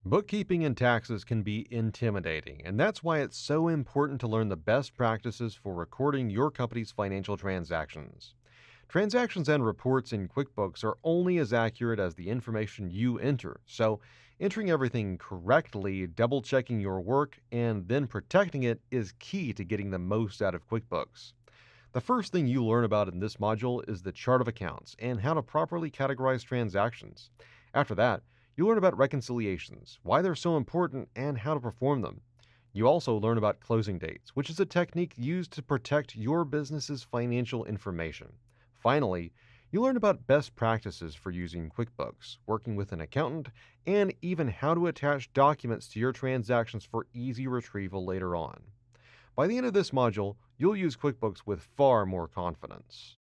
Bookkeeping and taxes can be intimidating, and that's why it's so important to learn the best practices for recording your company's financial transactions. Transactions and reports in QuickBooks are only as accurate as the information you enter, so entering everything correctly, double checking your work, and then protecting it is key to getting the most out of QuickBooks. The first thing you learn about in this module is the chart of accounts and how to properly categorize transactions. After that, you learn about reconciliations, why they're so important, and how to perform them. You also learn about closing dates, which is a technique used to protect your business's financial information. Finally, you learn about best practices for using QuickBooks, working with an accountant, and even how to attach documents to your transactions for easy retrieval later on. By the end of this module, you'll use QuickBooks with far more confidence.